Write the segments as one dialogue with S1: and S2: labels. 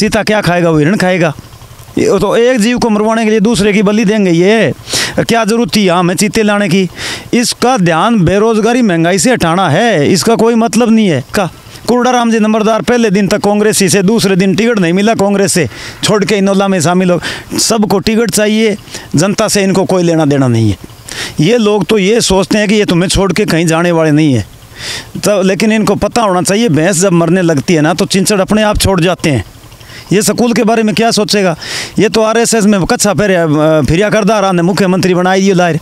S1: चीता क्या खाएगा, वो हिरण खाएगा। ये तो एक जीव को मरवाने के लिए दूसरे की बलि देंगे, ये क्या जरूरत थी यहाँ में चीते लाने की। इसका ध्यान बेरोजगारी महंगाई से हटाना है, इसका कोई मतलब नहीं है का। कुर्डाराम जी नंबरदार पहले दिन तक कांग्रेसी से, दूसरे दिन टिकट नहीं मिला कांग्रेस से, छोड़ के इनोला में शामिल हो। सबको टिकट चाहिए, जनता से इनको कोई लेना देना नहीं है। ये लोग तो ये सोचते हैं कि ये तुम्हें छोड़ के कहीं जाने वाले नहीं है। तो लेकिन इनको पता होना चाहिए, भैंस जब मरने लगती है ना तो चिंचड़ अपने आप छोड़ जाते हैं। ये स्कूल के बारे में क्या सोचेगा। ये तो आरएसएस में कच्चा फिरिया करदा रहा ने मुख्यमंत्री बनाई दिए लायर।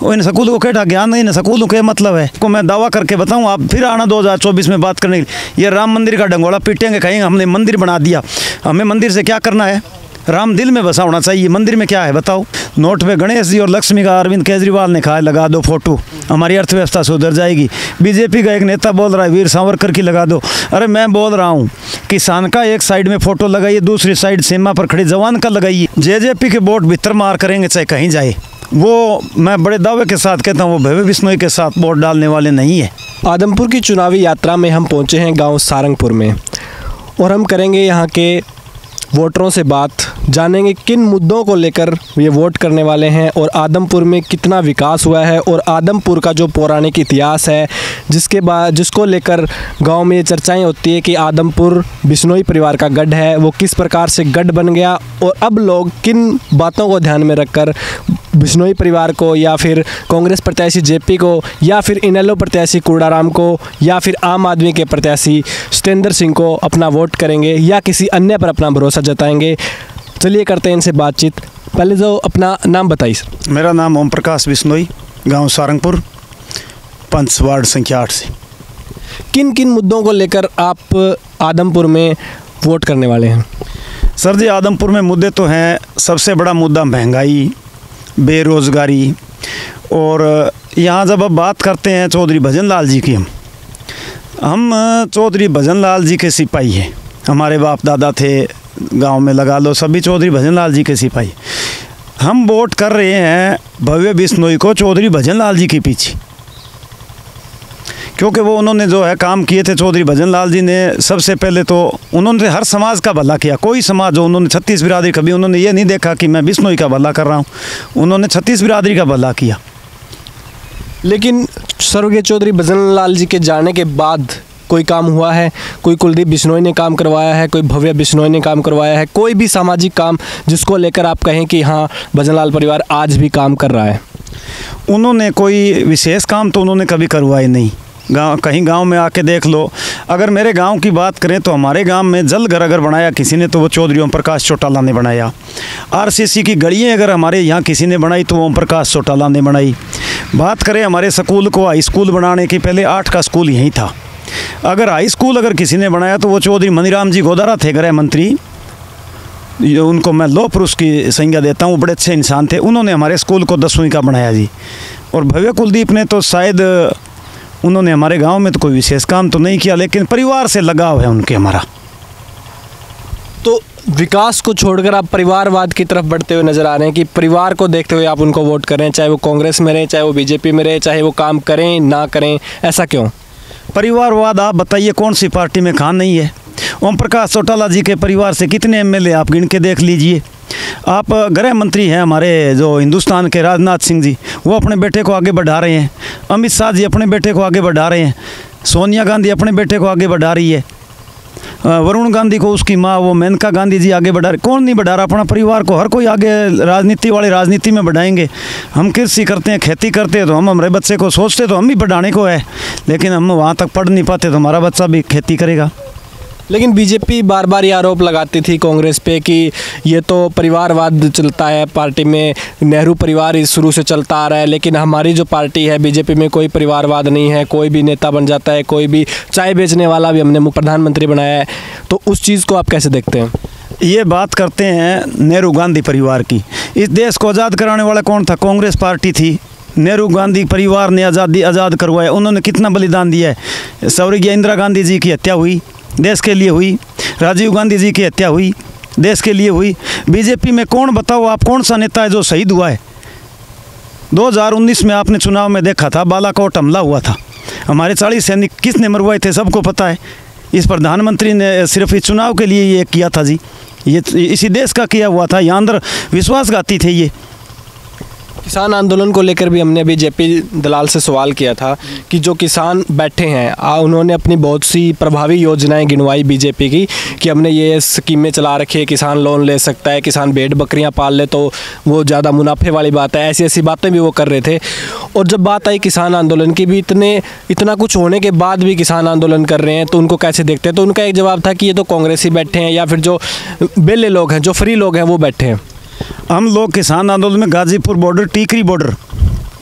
S1: इन स्कूल को केटा ज्ञान नहीं, इन स्कूलों के मतलब है को मैं दावा करके बताऊं, आप फिर आना 2024 में बात करने के लिए। ये राम मंदिर का डंगोड़ा पीटेंगे, कहेंगे हमने मंदिर बना दिया। हमें मंदिर से क्या करना है, राम दिल में बसा होना चाहिए, मंदिर में क्या है बताओ। नोट पे गणेश जी और लक्ष्मी का अरविंद केजरीवाल ने कहा है लगा दो फोटो, हमारी अर्थव्यवस्था सुधर जाएगी। बीजेपी का एक नेता बोल रहा है वीर सावरकर की लगा दो। अरे मैं बोल रहा हूँ किसान का एक साइड में फोटो लगाइए, दूसरी साइड सीमा पर खड़े जवान का लगाइए। जेजेपी के वोट भीतर मार करेंगे चाहे कहीं जाए। वो मैं बड़े दावे के साथ कहता हूँ वो भव्य बिश्नोई के साथ वोट डालने वाले नहीं है।
S2: आदमपुर की चुनावी यात्रा में हम पहुँचे हैं गाँव सारंगपुर में, और हम करेंगे यहाँ के वोटरों से बात, जानेंगे किन मुद्दों को लेकर ये वोट करने वाले हैं और आदमपुर में कितना विकास हुआ है, और आदमपुर का जो पौराणिक इतिहास है जिसको लेकर गांव में ये चर्चाएं होती है कि आदमपुर बिश्नोई परिवार का गढ़ है, वो किस प्रकार से गढ़ बन गया और अब लोग किन बातों को ध्यान में रखकर बिश्नोई परिवार को या फिर कांग्रेस प्रत्याशी जेपी को या फिर इनेलो प्रत्याशी कुर्डाराम को या फिर आम आदमी के प्रत्याशी सतेंद्र सिंह को अपना वोट करेंगे या किसी अन्य पर अपना भरोसा जताएंगे। चलिए करते हैं इनसे बातचीत। पहले तो अपना नाम बताइए सर।
S1: मेरा नाम ओम प्रकाश बिश्नोई, गांव सारंगपुर, पंच वार्ड संख्या 8 से।
S2: किन किन मुद्दों को लेकर आप आदमपुर में वोट करने वाले हैं?
S1: सर जी आदमपुर में मुद्दे तो हैं। सबसे बड़ा मुद्दा महंगाई, बेरोज़गारी, और यहाँ जब अब बात करते हैं चौधरी भजन लाल जी की, हम चौधरी भजन लाल जी के सिपाही हैं। हमारे बाप दादा थे, गांव में लगा लो सभी चौधरी भजन लाल जी के सिपाही। हम वोट कर रहे हैं भव्य बिश्नोई को चौधरी भजन लाल जी के पीछे, क्योंकि वो उन्होंने जो है काम किए थे। चौधरी भजन लाल जी ने सबसे पहले तो उन्होंने हर समाज का भला किया। कोई समाज हो, उन्होंने 36 बिरादरी, कभी उन्होंने ये नहीं देखा कि मैं बिश्नोई का भला कर रहा हूँ, उन्होंने 36 बिरादरी का भला किया।
S2: लेकिन स्वर्गीय चौधरी भजन लाल जी के जाने के बाद कोई काम हुआ है? कोई कुलदीप बिश्नोई ने काम करवाया है, कोई भव्य बिश्नोई ने काम करवाया है, कोई भी सामाजिक काम जिसको लेकर आप कहें कि हाँ भजन लाल परिवार आज भी काम कर रहा है?
S1: उन्होंने कोई विशेष काम तो उन्होंने कभी करवाए नहीं। कहीं गांव में आके देख लो। अगर मेरे गांव की बात करें तो हमारे गांव में जल घर अगर बनाया किसी ने तो वो चौधरी ओम प्रकाश चौटाला ने बनाया। आरसीसी की गलियां अगर हमारे यहाँ किसी ने बनाई तो ओम प्रकाश चौटाला ने बनाई। बात करें हमारे स्कूल को, हाई स्कूल बनाने की, पहले 8 का स्कूल यहीं था। अगर हाई स्कूल अगर किसी ने बनाया तो वो चौधरी मनीराम जी गोदारा थे, गृह मंत्री, उनको मैं लौह पुरुष की संज्ञा देता हूँ। वो बड़े अच्छे इंसान थे, उन्होंने हमारे स्कूल को 10वीं का बनाया जी। और भव्य कुलदीप ने तो शायद उन्होंने हमारे गांव में तो कोई विशेष काम तो नहीं किया, लेकिन परिवार से लगाव है उनके हमारा।
S2: तो विकास को छोड़कर आप परिवारवाद की तरफ बढ़ते हुए नज़र आ रहे हैं कि परिवार को देखते हुए आप उनको वोट कर रहे हैं, चाहे वो कांग्रेस में रहे, चाहे वो बीजेपी में रहे, चाहे वो काम करें ना करें, ऐसा क्यों?
S1: परिवारवाद आप बताइए कौन सी पार्टी में कहाँ नहीं है? ओम प्रकाश चौटाला जी के परिवार से कितने एमएलए आप गिन के देख लीजिए। आप गृह मंत्री हैं हमारे जो हिंदुस्तान के, राजनाथ सिंह जी, वो अपने बेटे को आगे बढ़ा रहे हैं। अमित शाह जी अपने बेटे को आगे बढ़ा रहे हैं। सोनिया गांधी अपने बेटे को आगे बढ़ा रही है। वरुण गांधी को उसकी माँ वो मेनका गांधी जी आगे बढ़ा रहे। कौन नहीं बढ़ा रहा अपना परिवार को? हर कोई आगे राजनीति वाले राजनीति में बढ़ाएंगे। हम कृषि करते हैं, खेती करते हैं, तो हम हमारे बच्चे को सोचते तो हम भी बढ़ाने को है, लेकिन हम वहाँ तक पढ़ नहीं पाते तो हमारा बच्चा भी खेती करेगा।
S2: लेकिन बीजेपी बार बार ये आरोप लगाती थी कांग्रेस पे कि ये तो परिवारवाद चलता है पार्टी में, नेहरू परिवार शुरू से चलता आ रहा है, लेकिन हमारी जो पार्टी है बीजेपी में कोई परिवारवाद नहीं है, कोई भी नेता बन जाता है, कोई भी चाय बेचने वाला भी हमने प्रधानमंत्री बनाया है। तो उस चीज़ को आप कैसे देखते हैं?
S1: ये बात करते हैं नेहरू गांधी परिवार की। इस देश को आज़ाद कराने वाला कौन था? कांग्रेस पार्टी थी। नेहरू गांधी परिवार ने आज़ाद करवाया। उन्होंने कितना बलिदान दिया है। स्वर्गीय इंदिरा गांधी जी की हत्या हुई, देश के लिए हुई। राजीव गांधी जी की हत्या हुई, देश के लिए हुई। बीजेपी में कौन, बताओ आप, कौन सा नेता है जो शहीद हुआ है? 2019 में आपने चुनाव में देखा था, बालाकोट हमला हुआ था, हमारे 40 सैनिक किसने मरवाए थे सबको पता है। इस प्रधानमंत्री ने सिर्फ इस चुनाव के लिए ये किया था जी, ये इसी देश का किया हुआ था, यहाँ अंदर विश्वासघाती थे ये।
S2: किसान आंदोलन को लेकर भी हमने अभी जेपी दलाल से सवाल किया था कि जो किसान बैठे हैं उन्होंने अपनी बहुत सी प्रभावी योजनाएं गिनवाई बीजेपी की कि हमने ये स्कीमें चला रखी है, किसान लोन ले सकता है, किसान भेड़ बकरियां पाल ले तो वो ज़्यादा मुनाफे वाली बात है, ऐसी ऐसी बातें भी वो कर रहे थे। और जब बात आई किसान आंदोलन की भी, इतना कुछ होने के बाद भी किसान आंदोलन कर रहे हैं तो उनको कैसे देखते हैं? तो उनका एक जवाब था कि ये तो कांग्रेसी बैठे हैं या फिर जो बेले लोग हैं, जो फ्री लोग हैं वो बैठे हैं।
S1: हम लोग किसान आंदोलन में गाजीपुर बॉर्डर, टीकरी बॉर्डर,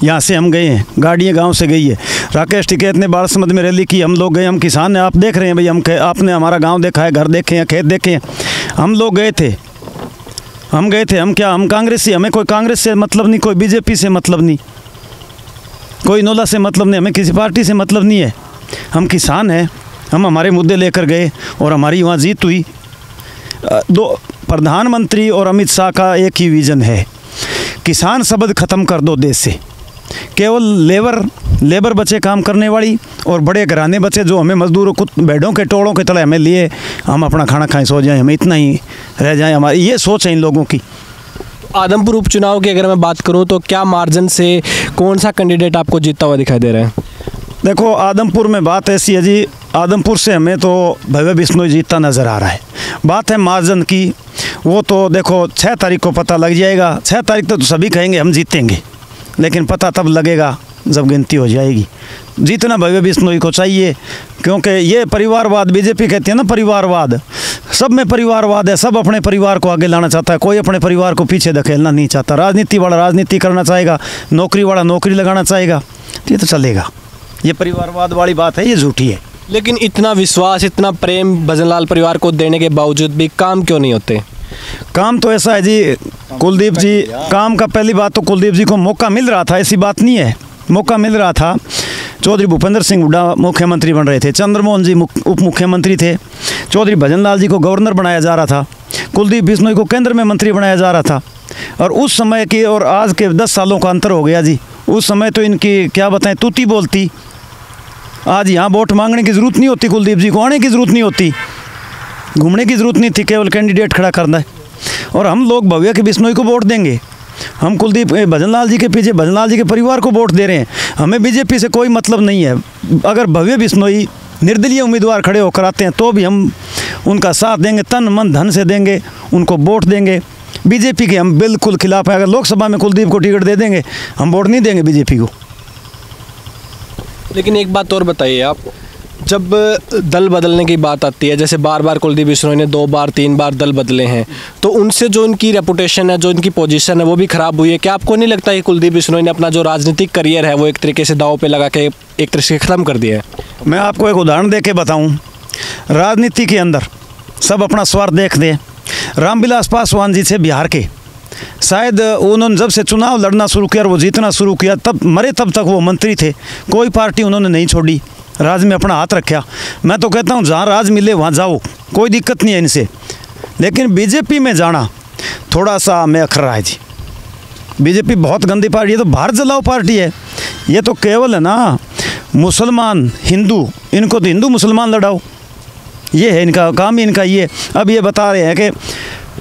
S1: यहाँ से हम गए हैं, गाड़ियाँ गांव से गई है। राकेश टिकैत ने बारासमंद में रैली की, हम लोग गए, हम किसान हैं, आप देख रहे हैं भाई, आपने हमारा गांव देखा है, घर देखे हैं, खेत देखे हैं, हम लोग गए थे, हम क्या, हम कांग्रेसी, हमें कोई कांग्रेस से मतलब नहीं, कोई बीजेपी से मतलब नहीं, कोई नोला से मतलब नहीं, हमें किसी पार्टी से मतलब नहीं है, हम किसान हैं, हम हमारे मुद्दे लेकर गए और हमारी वहाँ जीत हुई। दो प्रधानमंत्री और अमित शाह का एक ही विज़न है, किसान शब्द ख़त्म कर दो देश से, केवल लेबर बचे काम करने वाली, और बड़े घराने बचे जो हमें मजदूरों को भेड़ों के टोड़ों के तले हमें लिए, हम अपना खाना खाएं सो जाएं, हमें इतना ही रह जाएं, हमारी ये सोच है इन लोगों की।
S2: आदमपुर उपचुनाव की अगर मैं बात करूं तो क्या मार्जिन से कौन सा कैंडिडेट आपको जीतता हुआ दिखाई दे रहा है?
S1: देखो, आदमपुर में बात ऐसी है जी, आदमपुर से हमें तो भव्य बिश्नोई जीतता नज़र आ रहा है। बात है मार्जिन की, वो तो देखो 6 तारीख को पता लग जाएगा। 6 तारीख तो सभी कहेंगे हम जीतेंगे, लेकिन पता तब लगेगा जब गिनती हो जाएगी। जीतना भव्य बिश्नोई को चाहिए, क्योंकि ये परिवारवाद, बीजेपी कहती है ना परिवारवाद, सब में परिवारवाद है, सब अपने परिवार को आगे लाना चाहता है, कोई अपने परिवार को पीछे धकेलना नहीं चाहता। राजनीति वाला राजनीति करना चाहेगा, नौकरी वाला नौकरी लगाना चाहेगा, ये तो चलेगा। ये परिवारवाद वाली बात है, ये झूठी है।
S2: लेकिन इतना विश्वास, इतना प्रेम भजनलाल परिवार को देने के बावजूद भी काम क्यों नहीं होते?
S1: काम तो ऐसा है जी, कुलदीप जी, काम का पहली बात तो कुलदीप जी को मौका मिल रहा था, ऐसी बात नहीं है, मौका मिल रहा था। चौधरी भूपेंद्र सिंह हुड्डा मुख्यमंत्री बन रहे थे, चंद्रमोहन जी उप मुख्यमंत्री थे, चौधरी भजनलाल जी को गवर्नर बनाया जा रहा था, कुलदीप बिश्नोई को केंद्र में मंत्री बनाया जा रहा था। और उस समय की और आज के 10 सालों का अंतर हो गया जी। उस समय तो इनकी क्या बताएं, तूती बोलती। आज यहाँ वोट मांगने की ज़रूरत नहीं होती, कुलदीप जी को आने की ज़रूरत नहीं होती, घूमने की ज़रूरत नहीं थी, केवल कैंडिडेट खड़ा करना है। और हम लोग भव्य के बिश्नोई को वोट देंगे, हम कुलदीप भजनलाल जी के पीछे भजनलाल जी के परिवार को वोट दे रहे हैं, हमें बीजेपी से कोई मतलब नहीं है। अगर भव्य बिश्नोई निर्दलीय उम्मीदवार खड़े होकर आते हैं तो भी हम उनका साथ देंगे, तन मन धन से देंगे, उनको वोट देंगे। बीजेपी के हम बिल्कुल खिलाफ है। अगर लोकसभा में कुलदीप को टिकट दे देंगे, हम वोट नहीं देंगे बीजेपी को।
S2: लेकिन एक बात और बताइए आप, जब दल बदलने की बात आती है, जैसे बार बार कुलदीप बिश्नोई ने 2 बार 3 बार दल बदले हैं, तो उनसे जो उनकी रेपुटेशन है, जो उनकी पोजीशन है, वो भी ख़राब हुई है। क्या आपको नहीं लगता कि कुलदीप बिश्नोई ने अपना जो राजनीतिक करियर है वो एक तरीके से दांव पे लगा के एक तरह से ख़त्म कर दिया है?
S1: मैं आपको एक उदाहरण दे के बताऊँ, राजनीति के अंदर सब अपना स्वार्थ देखते हैं। रामविलास पासवान जी थे बिहार के, शायद उन्होंने जब से चुनाव लड़ना शुरू किया और वो जीतना शुरू किया, तब मरे तब तक वो मंत्री थे, कोई पार्टी उन्होंने नहीं छोड़ी, राज में अपना हाथ रखा। मैं तो कहता हूँ जहाँ राज मिले वहाँ जाओ, कोई दिक्कत नहीं है इनसे। लेकिन बीजेपी में जाना थोड़ा सा हमें अखर रहा है जी। बीजेपी बहुत गंदी पार्टी है, तो भारत जलाओ पार्टी है। ये तो केवल है ना मुसलमान हिंदू, इनको तो हिंदू मुसलमान लड़ाओ, ये है इनका काम ही, इनका ये। अब ये बता रहे हैं कि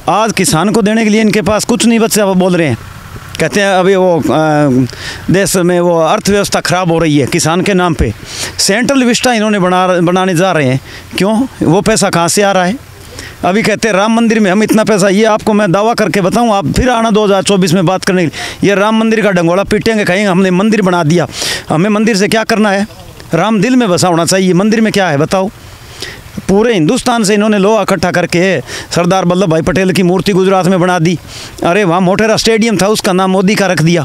S1: आज किसान को देने के लिए इनके पास कुछ नहीं बचा, वो बोल रहे हैं, कहते हैं अभी वो देश में वो अर्थव्यवस्था ख़राब हो रही है किसान के नाम पे। सेंट्रल विस्टा इन्होंने बनाने जा रहे हैं, क्यों? वो पैसा कहाँ से आ रहा है? अभी कहते हैं राम मंदिर में हम इतना पैसा, ये आपको मैं दावा करके बताऊं, आप फिर आना 2024 में बात करने के लिए। ये राम मंदिर का डंगोड़ा पीटेंगे, कहेंगे हमने मंदिर बना दिया। हमें मंदिर से क्या करना है? राम दिल में बसा होना चाहिए, मंदिर में क्या है बताओ? पूरे हिंदुस्तान से इन्होंने लोहा इकट्ठा करके सरदार वल्लभ भाई पटेल की मूर्ति गुजरात में बना दी। अरे वहाँ मोटेरा स्टेडियम था, उसका नाम मोदी का रख दिया।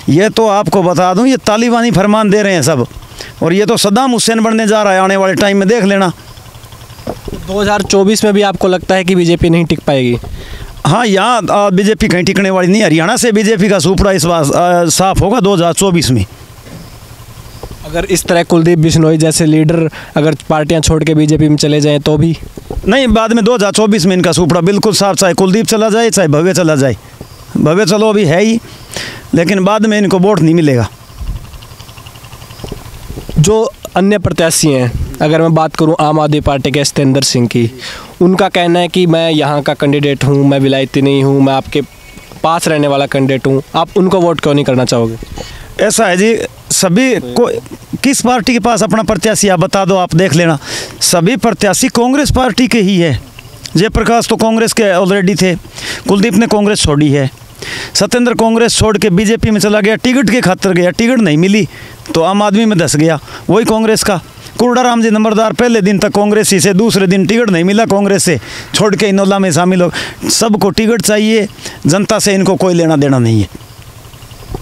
S1: ये तो आपको बता दूं, ये तालिबानी फरमान दे रहे हैं सब, और ये तो सद्दाम हुसैन बनने जा रहा है आने वाले टाइम में, देख लेना।
S2: 2024 में भी आपको लगता है कि बीजेपी नहीं टिक पाएगी?
S1: हाँ, यहाँ बीजेपी कहीं टिकने वाली नहीं। हरियाणा से बीजेपी का सुपड़ा इस बार साफ होगा 2024 में।
S2: अगर इस तरह कुलदीप बिश्नोई जैसे लीडर अगर पार्टियां छोड़ के बीजेपी में चले जाएं तो भी
S1: नहीं, बाद में 2024 में इनका सुपड़ा बिल्कुल साफ, चाहे कुलदीप चला जाए चाहे भव्य चला जाए। भव्य चलो अभी है ही, लेकिन बाद में इनको वोट नहीं मिलेगा।
S2: जो अन्य प्रत्याशी हैं, अगर मैं बात करूं आम आदमी पार्टी के सतेंद्र सिंह की, उनका कहना है कि मैं यहाँ का कैंडिडेट हूँ, मैं विलायती नहीं हूँ, मैं आपके पास रहने वाला कैंडिडेट हूँ, आप उनको वोट क्यों नहीं करना चाहोगे?
S1: ऐसा है जी, सभी को किस पार्टी के पास अपना प्रत्याशी आप बता दो, आप देख लेना। सभी प्रत्याशी कांग्रेस पार्टी के ही है। जयप्रकाश तो कांग्रेस के ऑलरेडी थे, कुलदीप ने कांग्रेस छोड़ी है, सत्येंद्र कांग्रेस छोड़ के बीजेपी में चला गया, टिकट के खातिर गया, टिकट नहीं मिली तो आम आदमी में धस गया, वही कांग्रेस का। कुर्डाराम जी नंबरदार पहले दिन तक कांग्रेस ही से, दूसरे दिन टिकट नहीं मिला कांग्रेस से, छोड़ के इनोला में शामिल हो। सबको टिकट चाहिए, जनता से इनको कोई लेना देना नहीं है।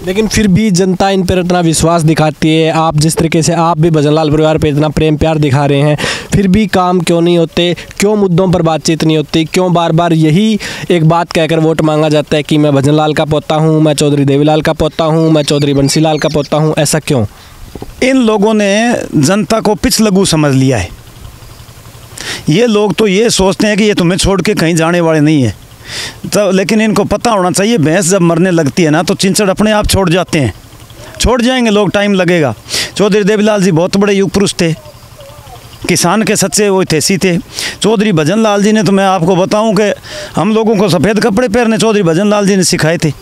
S2: लेकिन फिर भी जनता इन पर इतना विश्वास दिखाती है, आप जिस तरीके से आप भी भजनलाल परिवार पे इतना प्रेम प्यार दिखा रहे हैं, फिर भी काम क्यों नहीं होते? क्यों मुद्दों पर बातचीत नहीं होती? क्यों बार बार यही एक बात कहकर वोट मांगा जाता है कि मैं भजनलाल का पोता हूँ, मैं चौधरी देवीलाल का पोता हूँ, मैं चौधरी बंसीलाल का पोता हूँ? ऐसा क्यों?
S1: इन लोगों ने जनता को पिछलगू समझ लिया है। ये लोग तो ये सोचते हैं कि ये तुम्हें छोड़ के कहीं जाने वाले नहीं है, तो लेकिन इनको पता होना चाहिए, भैंस जब मरने लगती है ना तो चिंचड़ अपने आप छोड़ जाते हैं, छोड़ जाएंगे लोग, टाइम लगेगा। चौधरी देवीलाल जी बहुत बड़े युग पुरुष थे, किसान के सच्चे वो थे सी थे। चौधरी भजनलाल जी ने, तो मैं आपको बताऊं कि हम लोगों को सफ़ेद कपड़े पहनने चौधरी भजनलाल जी ने सिखाए थे,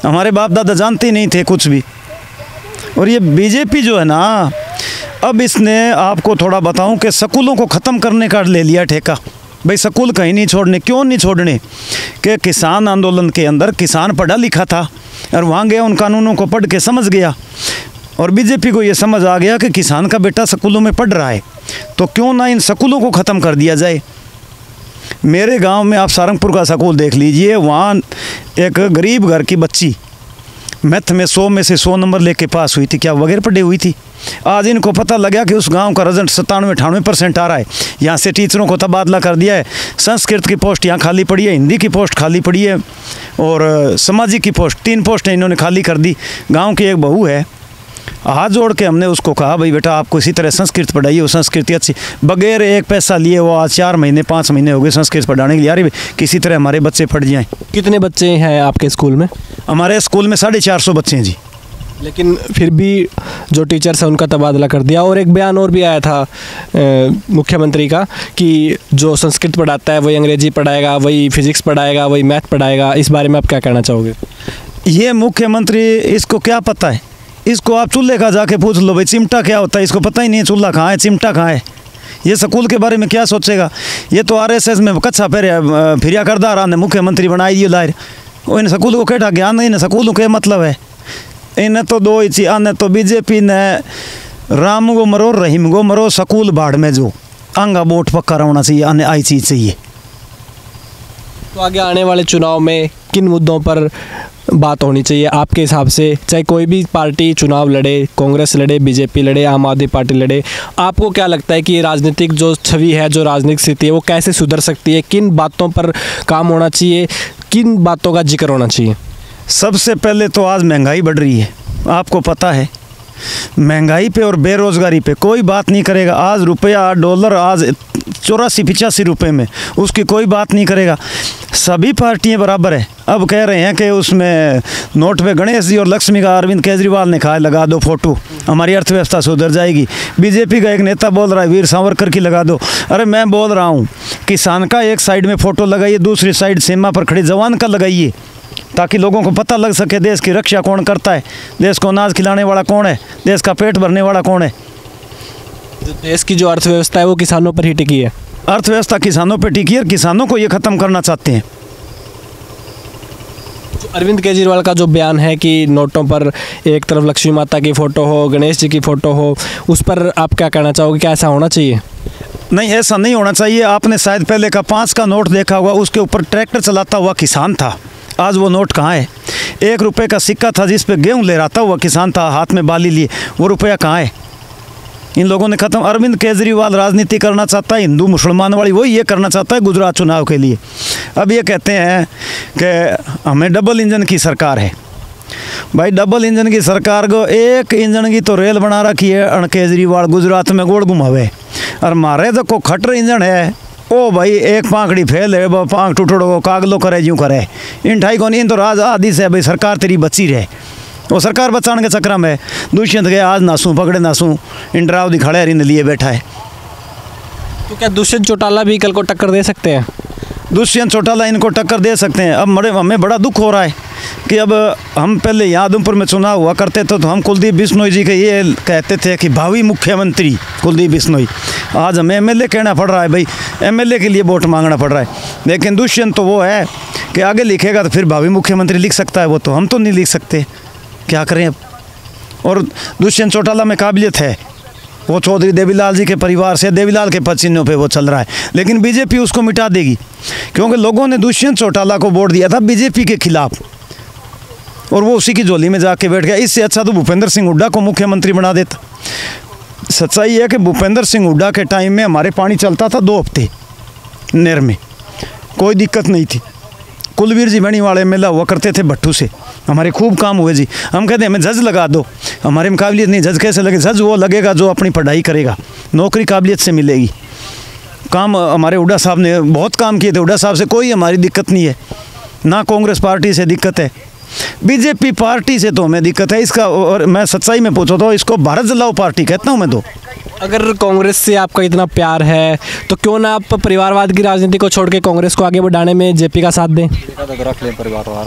S1: हमारे बाप दादा जानते ही नहीं थे कुछ भी। और ये बीजेपी जो है ना, अब इसने आपको थोड़ा बताऊं कि स्कूलों को ख़त्म करने का ले लिया ठेका। भाई स्कूल कहीं नहीं छोड़ने, क्यों नहीं छोड़ने? कि किसान आंदोलन के अंदर किसान पढ़ा लिखा था और वहाँ गया, उन कानूनों को पढ़ के समझ गया, और बीजेपी को ये समझ आ गया कि किसान का बेटा स्कूलों में पढ़ रहा है, तो क्यों ना इन स्कूलों को ख़त्म कर दिया जाए। मेरे गांव में आप सारंगपुर का स्कूल देख लीजिए, वहाँ एक गरीब घर की बच्ची मैथ में 100 में से 100 नंबर लेके पास हुई थी, क्या वगैरह पढ़ी हुई थी। आज इनको पता लगा कि उस गांव का रिजल्ट 97-98% आ रहा है, यहाँ से टीचरों को तबादला कर दिया है, संस्कृत की पोस्ट यहाँ खाली पड़ी है, हिंदी की पोस्ट खाली पड़ी है, और सामाजिक की पोस्ट 3 पोस्टें इन्होंने खाली कर दी। गांव की एक बहू है, हाथ जोड़ के हमने उसको कहा, भाई बेटा आपको इसी तरह संस्कृत पढ़ाइए, वो संस्कृत अच्छी, बगैर एक पैसा लिए वो आज 4 महीने 5 महीने हो गए संस्कृत पढ़ाने के लिए। अरे किसी तरह हमारे बच्चे पढ़ जाएँ।
S2: कितने बच्चे हैं आपके स्कूल में?
S1: हमारे स्कूल में 450 बच्चे हैं जी।
S2: लेकिन फिर भी जो टीचर्स हैं उनका तबादला कर दिया। और एक बयान और भी आया था मुख्यमंत्री का कि जो संस्कृत पढ़ाता है वही अंग्रेजी पढ़ाएगा, वही फिजिक्स पढ़ाएगा, वही मैथ पढ़ाएगा। इस बारे में आप क्या कहना चाहोगे?
S1: ये मुख्यमंत्री, इसको क्या पता है? इसको आप चूल्हे का जाके पूछ लो, भाई चिमटा क्या होता है, इसको पता ही नहीं है, चूल्हा कहाँ है, चिमटा कहाँ है। ये स्कूल के बारे में क्या सोचेगा? ये तो RSS में कच्चा फिरिया करदा रहा ने मुख्यमंत्री बनाई दियो लायर। इन स्कूल को केटा ज्ञान नहीं, इन स्कूलों के मतलब है। इन्हें तो दो ही चीज आने, तो बीजेपी ने राम गो मरो रहीम गो मरो, स्कूल बाढ़ में जो आंगा बोट पक्का रहना चाहिए, आने आई चीज़ चाहिए।
S2: तो आगे आने वाले चुनाव में किन मुद्दों पर बात होनी चाहिए आपके हिसाब से? चाहे कोई भी पार्टी चुनाव लड़े, कांग्रेस लड़े, बीजेपी लड़े, आम आदमी पार्टी लड़े, आपको क्या लगता है कि ये राजनीतिक जो छवि है, जो राजनीतिक स्थिति है, वो कैसे सुधर सकती है? किन बातों पर काम होना चाहिए, किन बातों का जिक्र होना चाहिए?
S1: सबसे पहले तो आज महंगाई बढ़ रही है, आपको पता है। महंगाई पे और बेरोज़गारी पे कोई बात नहीं करेगा। आज रुपया डॉलर आज 84-85 रुपये में, उसकी कोई बात नहीं करेगा। सभी पार्टियां बराबर है। अब कह रहे हैं कि उसमें नोट पे गणेश जी और लक्ष्मी का अरविंद केजरीवाल ने कहा लगा दो फोटो, हमारी अर्थव्यवस्था सुधर जाएगी। बीजेपी का एक नेता बोल रहा है वीर सावरकर की लगा दो। अरे मैं बोल रहा हूँ किसान का एक साइड में फ़ोटो लगाइए, दूसरी साइड सीमा पर खड़े जवान का लगाइए, ताकि लोगों को पता लग सके देश की रक्षा कौन करता है, देश को अनाज खिलाने वाला कौन है, देश का पेट भरने वाला कौन है।
S2: देश की जो अर्थव्यवस्था है वो किसानों पर ही टिकी है।
S1: अर्थव्यवस्था किसानों पर टिकी है, किसानों को ये ख़त्म करना चाहते हैं।
S2: अरविंद केजरीवाल का जो बयान है कि नोटों पर एक तरफ लक्ष्मी माता की फ़ोटो हो, गणेश जी की फ़ोटो हो, उस पर आप क्या कहना चाहोगे? क्या ऐसा होना चाहिए?
S1: नहीं, ऐसा नहीं होना चाहिए। आपने शायद पहले का 5 का नोट देखा होगा, उसके ऊपर ट्रैक्टर चलाता हुआ किसान था। आज वो नोट कहाँ है? 1 रुपये का सिक्का था जिस पे गेहूँ लहराता हुआ किसान था, हाथ में बाली लिए, वो रुपया कहाँ है? इन लोगों ने ख़त्म। अरविंद केजरीवाल राजनीति करना चाहता है हिंदू मुसलमान वाली, वही ये करना चाहता है गुजरात चुनाव के लिए। अब ये कहते हैं कि हमें डबल इंजन की सरकार है। भाई डबल इंजन की सरकार को एक इंजन की तो रेल बना रखी है अण केजरीवाल, गुजरात में गोड़ घुमावे। और मारे तो को खटर इंजन है, ओ भाई एक पांखड़ी फेल है, पांख टूटो कागलो करे यूँ करे। इन ठाई को इन तो राज आदि से भाई सरकार तेरी बची रहे। वो सरकार बचाने के चक्कर में दुष्यंत गए आज नासू पकड़े नासू इंडराव दिखाड़े हरिन लिए बैठा है।
S2: तो क्या दुष्यंत चौटाला भी कल को टक्कर दे सकते हैं?
S1: दुष्यंत चौटाला इनको टक्कर दे सकते हैं। अब हमें बड़ा दुख हो रहा है कि अब हम पहले यहाँ आदमपुर में चुनाव हुआ करते थे तो हम कुलदीप बिश्नोई जी के ये कहते थे कि भावी मुख्यमंत्री कुलदीप बिश्नोई। आज हमें एमएलए कहना पड़ रहा है, भाई एमएलए के लिए वोट मांगना पड़ रहा है। लेकिन दुष्यंत तो वो है कि आगे लिखेगा तो फिर भावी मुख्यमंत्री लिख सकता है, वो तो हम तो नहीं लिख सकते, क्या करें अब। और दुष्यंत चौटाला में काबिलियत है, वो चौधरी देवीलाल जी के परिवार से, देवीलाल के पदचिन्हों पे वो चल रहा है। लेकिन बीजेपी उसको मिटा देगी क्योंकि लोगों ने दुष्यंत चौटाला को वोट दिया था बीजेपी के खिलाफ और वो उसी की झोली में जाके बैठ गया। इससे अच्छा तो भूपेंद्र सिंह हुड्डा को मुख्यमंत्री बना देता। सच्चाई है कि भूपेंद्र सिंह हुड्डा के टाइम में हमारे पानी चलता था 2 हफ्ते नहर में, कोई दिक्कत नहीं थी। कुलवीर जी बनी वाले मेला हुआ करते थे भट्टू से, हमारे खूब काम हुए जी। हम कहते हैं हमें जज लगा दो, हमारे में काबिलियत नहीं, जज कैसे लगे? जज वो लगेगा जो अपनी पढ़ाई करेगा, नौकरी काबिलियत से मिलेगी। काम हमारे हुड्डा साहब ने बहुत काम किए थे, हुड्डा साहब से कोई हमारी दिक्कत नहीं है, ना कांग्रेस पार्टी से दिक्कत है, बीजेपी पार्टी से तो हमें दिक्कत है इसका। और मैं सच्चाई में पूछो तो इसको भारत जलाओ पार्टी कहता हूँ मैं तो।
S2: अगर कांग्रेस से आपका इतना प्यार है तो क्यों ना आप परिवारवाद की राजनीति को छोड़ के कांग्रेस को आगे बढ़ाने में जेपी का साथ दें?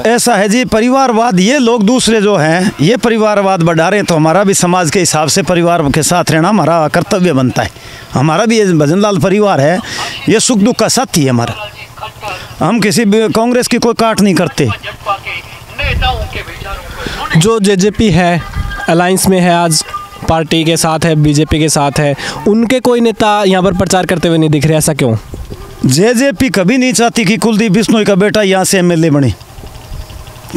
S1: ऐसा है जी, परिवारवाद ये लोग दूसरे जो हैं ये परिवारवाद बढ़ा रहे हैं तो हमारा भी समाज के हिसाब से परिवार के साथ रहना हमारा कर्तव्य बनता है। हमारा भी ये भजनलाल परिवार है, ये सुख दुख का साथी है हमारा। हम किसी भी कांग्रेस की कोई काट नहीं करते।
S2: जो जेजेपी है अलायंस में है, आज पार्टी के साथ है, बीजेपी के साथ है, उनके कोई नेता यहाँ पर प्रचार करते हुए नहीं दिख रहे, ऐसा क्यों?
S1: जेजेपी कभी नहीं चाहती कि कुलदीप बिश्नोई का बेटा यहाँ से एमएलए बने,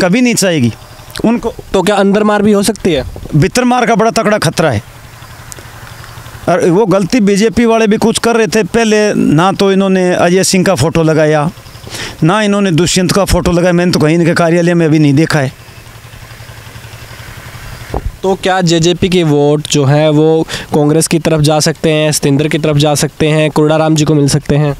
S1: कभी नहीं चाहेगी उनको।
S2: तो क्या अंदर मार भी हो सकती है?
S1: भीतर मार का बड़ा तगड़ा खतरा है। और वो गलती बीजेपी वाले भी कुछ कर रहे थे पहले, ना तो इन्होंने अजय सिंह का फ़ोटो लगाया, ना इन्होंने दुष्यंत का फ़ोटो लगाया। मैंने तो कहीं इनके कार्यालय में अभी नहीं देखा है।
S2: तो क्या जेजेपी के वोट जो है वो कांग्रेस की तरफ जा सकते हैं, सतेंद्र की तरफ जा सकते हैं, कुर्डाराम जी को मिल सकते हैं?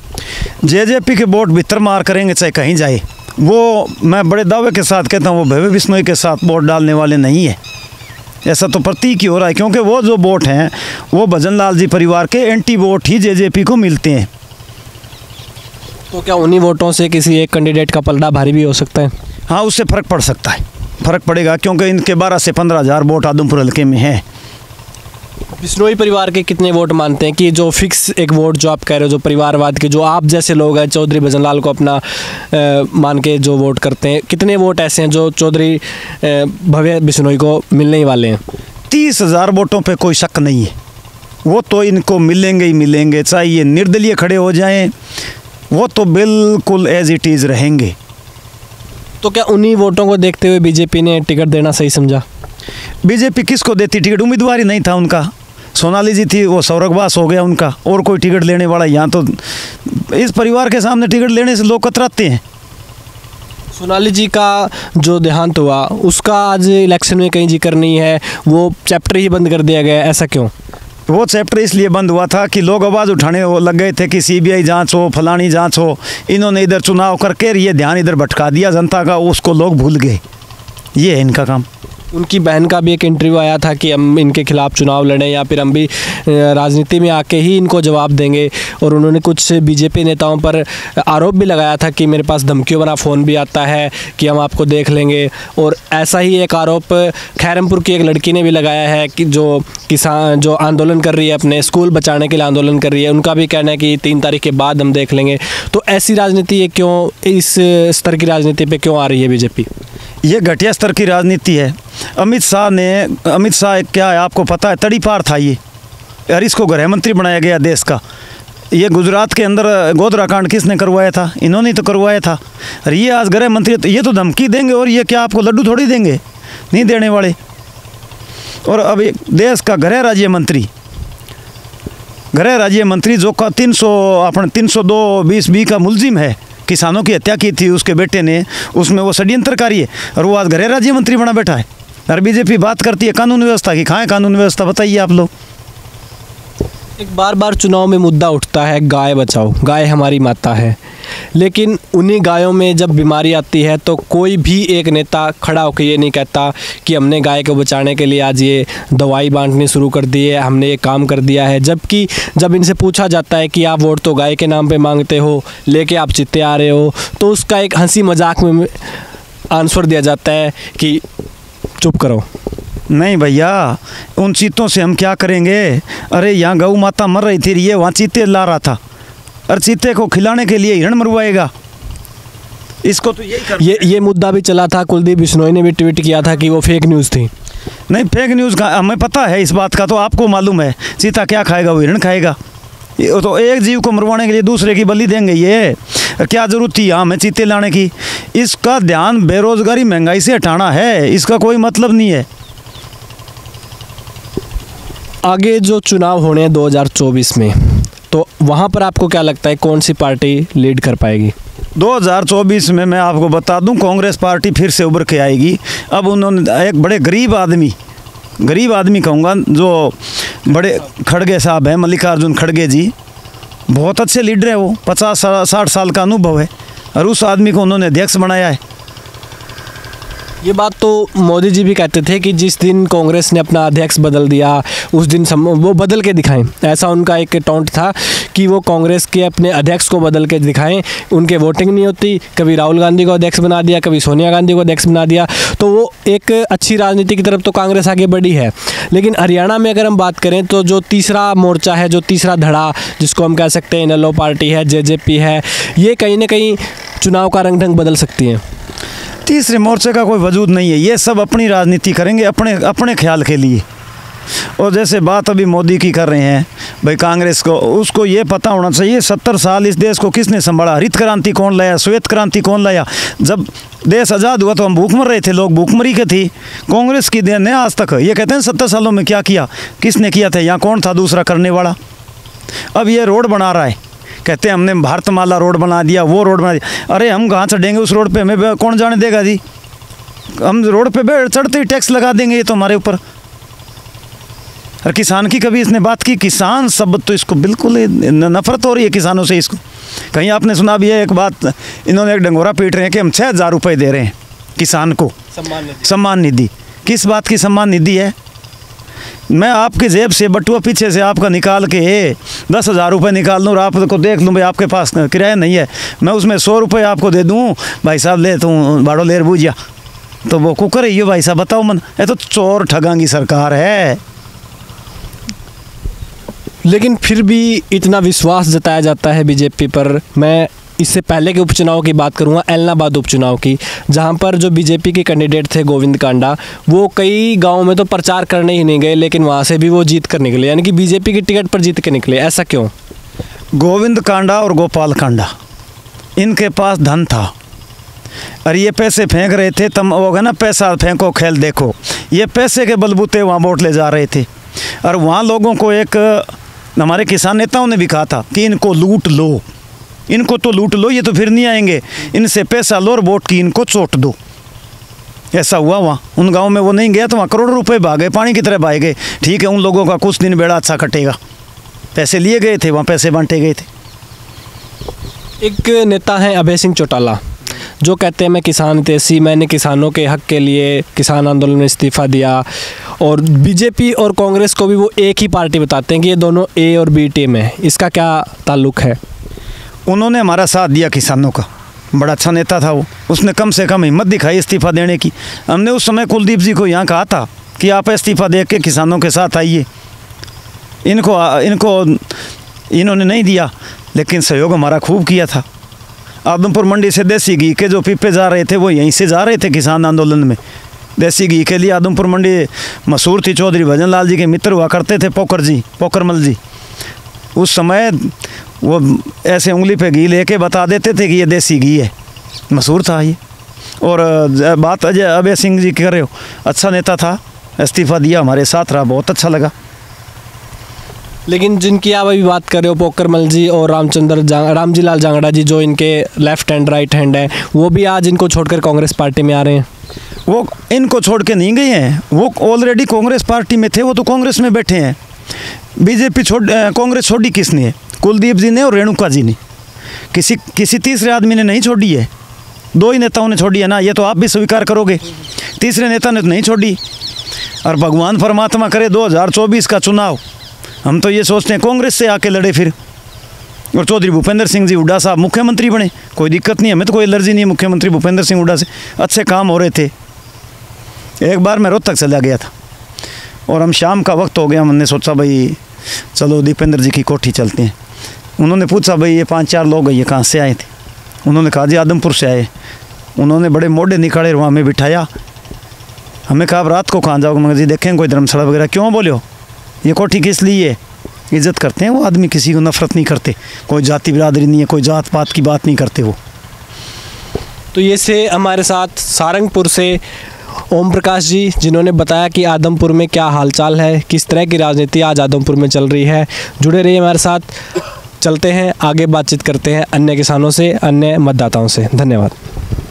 S1: जेजेपी के वोट भीतर मार करेंगे चाहे कहीं जाए। वो मैं बड़े दावे के साथ कहता हूँ वो भव्य बिश्नोई के साथ वोट डालने वाले नहीं है, ऐसा तो प्रतीक ही हो रहा है। क्योंकि वो जो वोट हैं वो भजनलाल जी परिवार के एंटी वोट ही जेजेपी को मिलते हैं।
S2: तो क्या उन्हीं वोटों से किसी एक कैंडिडेट का पलड़ा भारी भी हो सकता है?
S1: हाँ, उससे फ़र्क पड़ सकता है, फ़र्क पड़ेगा क्योंकि इनके 12 से 15 हज़ार वोट आदमपुर हल्के में हैं।
S2: बिश्नोई परिवार के कितने वोट मानते हैं कि जो फिक्स एक वोट जो आप कह रहे हो, जो परिवारवाद के जो आप जैसे लोग हैं चौधरी भजनलाल को अपना मान के जो वोट करते हैं, कितने वोट ऐसे हैं जो चौधरी भव्य बिश्नोई को मिलने ही वाले हैं?
S1: 30,000 वोटों पे कोई शक नहीं है, वो तो इनको मिलेंगे ही मिलेंगे, चाहे ये निर्दलीय खड़े हो जाएं, वो तो बिल्कुल एज इट इज़ रहेंगे।
S2: तो क्या उन्हीं वोटों को देखते हुए बीजेपी ने टिकट देना सही समझा?
S1: बीजेपी किसको देती टिकट? उम्मीदवार ही नहीं था उनका। सोनाली जी थी, वो स्वर्गवास हो गया उनका, और कोई टिकट लेने वाला यहाँ तो इस परिवार के सामने टिकट लेने से लोग कतराते हैं।
S2: सोनाली जी का जो देहांत हुआ उसका आज इलेक्शन में कहीं जिक्र नहीं है, वो चैप्टर ही बंद कर दिया गया, ऐसा क्यों?
S1: वो चैप्टर इसलिए बंद हुआ था कि लोग आवाज़ उठाने लग गए थे कि सीबीआई जांच हो, फलानी जांच हो। इन्होंने इधर चुनाव करके ये ध्यान इधर भटका दिया जनता का, उसको लोग भूल गए। ये है इनका काम।
S2: उनकी बहन का भी एक इंटरव्यू आया था कि हम इनके खिलाफ चुनाव लड़ें या फिर हम भी राजनीति में आके ही इनको जवाब देंगे, और उन्होंने कुछ बीजेपी नेताओं पर आरोप भी लगाया था कि मेरे पास धमकियों भरा फ़ोन भी आता है कि हम आपको देख लेंगे। और ऐसा ही एक आरोप खैरमपुर की एक लड़की ने भी लगाया है कि जो किसान जो आंदोलन कर रही है, अपने स्कूल बचाने के लिए आंदोलन कर रही है, उनका भी कहना है कि 3 तारीख के बाद हम देख लेंगे। तो ऐसी राजनीति ये क्यों, इस स्तर की राजनीति पर क्यों आ रही है बीजेपी?
S1: ये घटिया स्तर की राजनीति है। अमित शाह क्या है आपको पता है? तड़ी पार था ये, और इसको गृह मंत्री बनाया गया देश का। ये गुजरात के अंदर गोधरा कांड किसने करवाया था? इन्होंने तो करवाया था। और ये आज गृह मंत्री, तो ये तो धमकी देंगे, और ये क्या आपको लड्डू थोड़ी देंगे? नहीं देने वाले। और अब देश का गृह राज्य मंत्री जो का 302(20)(b) का मुलजिम है, किसानों की हत्या की थी उसके बेटे ने, उसमें वो षड्यंत्रकारी है, और वो आज गृह राज्य मंत्री बना बैठा है। और बीजेपी बात करती है कानून व्यवस्था की। कहाँ है कानून व्यवस्था, बताइए आप लोग।
S2: एक बार बार चुनाव में मुद्दा उठता है गाय बचाओ, गाय हमारी माता है। लेकिन उन्हीं गायों में जब बीमारी आती है तो कोई भी एक नेता खड़ा होकर ये नहीं कहता कि हमने गाय को बचाने के लिए आज ये दवाई बांटनी शुरू कर दी है, हमने ये काम कर दिया है। जबकि जब इनसे पूछा जाता है कि आप वोट तो गाय के नाम पे मांगते हो, लेके आप चीते आ रहे हो, तो उसका एक हंसी मजाक में आंसर दिया जाता है कि चुप करो।
S1: नहीं भैया, उन चीतों से हम क्या करेंगे? अरे यहाँ गऊ माता मर रही थी, ये वहाँ चीते ला रहा था, और चीते को खिलाने के लिए हिरण मरवाएगा? इसको तो यही कर
S2: ये मुद्दा भी चला था, कुलदीप बिश्नोई ने भी ट्वीट किया था कि वो फेक न्यूज़ थी।
S1: नहीं, फेक न्यूज़ का हमें पता है, इस बात का तो आपको मालूम है। चीता क्या खाएगा? वो हिरण खाएगा। ये तो एक जीव को मरवाने के लिए दूसरे की बलि देंगे। ये क्या ज़रूरत थी हमें चीते लाने की? इसका ध्यान बेरोज़गारी महंगाई से हटाना है, इसका कोई मतलब नहीं है।
S2: आगे जो चुनाव होने हैं 2024 में, तो वहाँ पर आपको क्या लगता है कौन सी पार्टी लीड कर पाएगी?
S1: 2024 में मैं आपको बता दूं, कांग्रेस पार्टी फिर से उभर के आएगी। अब उन्होंने एक बड़े गरीब आदमी कहूँगा, जो बड़े खड़गे साहब हैं, मल्लिकार्जुन खड़गे जी, बहुत अच्छे लीडर हैं। वो 50-60 साल का अनुभव है, और उस आदमी को उन्होंने अध्यक्ष बनाया है।
S2: ये बात तो मोदी जी भी कहते थे कि जिस दिन कांग्रेस ने अपना अध्यक्ष बदल दिया उस दिन वो बदल के दिखाएं, ऐसा उनका एक टॉन्ट था कि वो कांग्रेस के अपने अध्यक्ष को बदल के दिखाएं। उनके वोटिंग नहीं होती, कभी राहुल गांधी को अध्यक्ष बना दिया, कभी सोनिया गांधी को अध्यक्ष बना दिया। तो वो एक अच्छी राजनीति की तरफ तो कांग्रेस आगे बढ़ी है। लेकिन हरियाणा में अगर हम बात करें तो जो तीसरा मोर्चा है, जो तीसरा धड़ा जिसको हम कह सकते हैं, इनेलो पार्टी है, जेजेपी है, ये कहीं ना कहीं चुनाव का रंग ढंग बदल सकती हैं।
S1: तीसरे मोर्चे का कोई वजूद नहीं है। ये सब अपनी राजनीति करेंगे, अपने ख्याल के लिए। और जैसे बात अभी मोदी की कर रहे हैं भाई, कांग्रेस को, उसको ये पता होना चाहिए 70 साल इस देश को किसने संभाला? हरित क्रांति कौन लाया? श्वेत क्रांति कौन लाया? जब देश आज़ाद हुआ तो हम भूख मर रहे थे, लोग भूखमरी के थी। कांग्रेस की देन है आज तक। ये कहते हैं 70 सालों में क्या किया? किसने किया था? यहाँ कौन था दूसरा करने वाला? अब ये रोड बना रहा है, कहते हैं हमने भारतमाला रोड बना दिया, वो रोड बना दिया। अरे हम कहाँ चढ़ेंगे उस रोड पे? हमें कौन जाने देगा जी? हम रोड पे चढ़ते ही टैक्स लगा देंगे, ये तो हमारे ऊपर। और किसान की कभी इसने बात की? किसान शब्द तो इसको बिल्कुल नफरत हो रही है किसानों से। इसको कहीं आपने सुना भी है एक बात? इन्होंने एक डंगोरा पीट रहे हैं कि हम 6000 रुपये दे रहे हैं किसान को सम्मान निधि। किस बात की सम्मान निधि है? मैं आपकी जेब से बटुआ पीछे से आपका निकाल के 10,000 रुपये निकाल लूँ और आपको देख लूँ भाई आपके पास किराया नहीं है, मैं उसमें 100 रुपये आपको दे दूँ, भाई साहब ले तू बाड़ो लेर बूझिया, तो वो कुकर ही हो भाई साहब? बताओ मन, ये तो चोर ठगांगी सरकार है।
S2: लेकिन फिर भी इतना विश्वास जताया जाता है बीजेपी पर। मैं इससे पहले के उपचुनाव की बात करूंगा, एलनाबाद उपचुनाव की, जहां पर जो बीजेपी के कैंडिडेट थे गोविंद कांडा, वो कई गांवों में तो प्रचार करने ही नहीं गए, लेकिन वहां से भी वो जीत कर निकले, यानी कि बीजेपी की टिकट पर जीत के निकले। ऐसा क्यों?
S1: गोविंद कांडा और गोपाल कांडा, इनके पास धन था और ये पैसे फेंक रहे थे। तम होगा ना, पैसा फेंको खेल देखो, ये पैसे के बलबूते वहाँ वोट ले जा रहे थे। और वहाँ लोगों को, एक हमारे किसान नेताओं ने भी कहा था कि इनको लूट लो, इनको तो लूट लो, ये तो फिर नहीं आएंगे, इनसे पैसा लो और वोट की इनको चोट दो। ऐसा हुआ वहाँ उन गाँव में। वो नहीं गया तो वहाँ करोड़ों रुपए भागे, पानी की तरह भाग गए। ठीक है, उन लोगों का कुछ दिन बेड़ा अच्छा कटेगा, पैसे लिए गए थे, वहाँ पैसे बांटे गए थे।
S2: एक नेता हैं अभय सिंह चौटाला, जो कहते हैं मैं किसान हितैषी, मैंने किसानों के हक के लिए किसान आंदोलन में इस्तीफ़ा दिया। और बीजेपी और कांग्रेस को भी वो एक ही पार्टी बताते हैं कि ये दोनों ए और बी टीम है। इसका क्या ताल्लुक़ है?
S1: उन्होंने हमारा साथ दिया किसानों का, बड़ा अच्छा नेता था वो। उसने कम से कम हिम्मत दिखाई इस्तीफ़ा देने की। हमने उस समय कुलदीप जी को यहाँ कहा था कि आप इस्तीफ़ा दे के किसानों के साथ आइए। इन्होंने नहीं दिया, लेकिन सहयोग हमारा खूब किया था। आदमपुर मंडी से देसी घी के जो पीपे जा रहे थे वो यहीं से जा रहे थे किसान आंदोलन में। देसी घी के लिए आदमपुर मंडी मशहूर थी, चौधरी भजन लाल जी के मित्र हुआ करते थे, पोकरमल जी। उस समय वो ऐसे उंगली पे घी लेके बता देते थे कि ये देसी घी है, मशहूर था ये। और बात अभय सिंह जी कर रहे हो, अच्छा नेता था, इस्तीफ़ा दिया, हमारे साथ रहा, बहुत अच्छा लगा।
S2: लेकिन जिनकी आप अभी बात कर रहे हो, पोकरमल जी और रामजी लाल जांगड़ा जी, जो इनके लेफ्ट हैंड राइट हैंड हैं, वो भी आज इनको छोड़कर कांग्रेस पार्टी में आ रहे हैं।
S1: वो इनको छोड़ के नहीं गए हैं, वो ऑलरेडी कांग्रेस पार्टी में थे, वो तो कांग्रेस में बैठे हैं। बीजेपी कांग्रेस छोड़ी किसने? कुलदीप जी ने और रेणुका जी ने। किसी तीसरे आदमी ने नहीं छोड़ी है, 2 ही नेताओं ने छोड़ी है ना, ये तो आप भी स्वीकार करोगे। तीसरे नेता ने तो नहीं छोड़ी। और भगवान परमात्मा करे 2024 का चुनाव हम तो ये सोचते हैं कांग्रेस से आके लड़े फिर, और चौधरी भूपेंद्र सिंह जी हुड्डा साहब मुख्यमंत्री बने, कोई दिक्कत नहीं, हमें तो कोई एलर्जी नहीं है मुख्यमंत्री भूपेंद्र सिंह हुड्डा से, अच्छे काम हो रहे थे। एक बार मैं रोहतक चला गया था और हम शाम का वक्त हो गया, हमने सोचा भाई चलो दीपेंद्र जी की कोठी चलते हैं। उन्होंने पूछा भाई ये 5-4 लोग ये कहाँ से आए थे? उन्होंने कहा जी आदमपुर से आए। उन्होंने बड़े मोढ़े निकाले, वहाँ में बिठाया। हमें कहा रात को कहाँ जाओगे? मगर जी देखेंगे कोई धर्मशाला वगैरह। क्यों बोले हो? ये कोठी किस लिए है? इज्जत करते हैं वो आदमी, किसी को नफरत नहीं करते, कोई जाति बिरादरी नहीं है, कोई जात पात की बात नहीं करते वो।
S2: तो ये से हमारे साथ सारंगपुर से ओम प्रकाश जी, जिन्होंने बताया कि आदमपुर में क्या हालचाल है, किस तरह की राजनीति आज आदमपुर में चल रही है। जुड़े रहिए हमारे साथ, चलते हैं आगे, बातचीत करते हैं अन्य किसानों से, अन्य मतदाताओं से। धन्यवाद।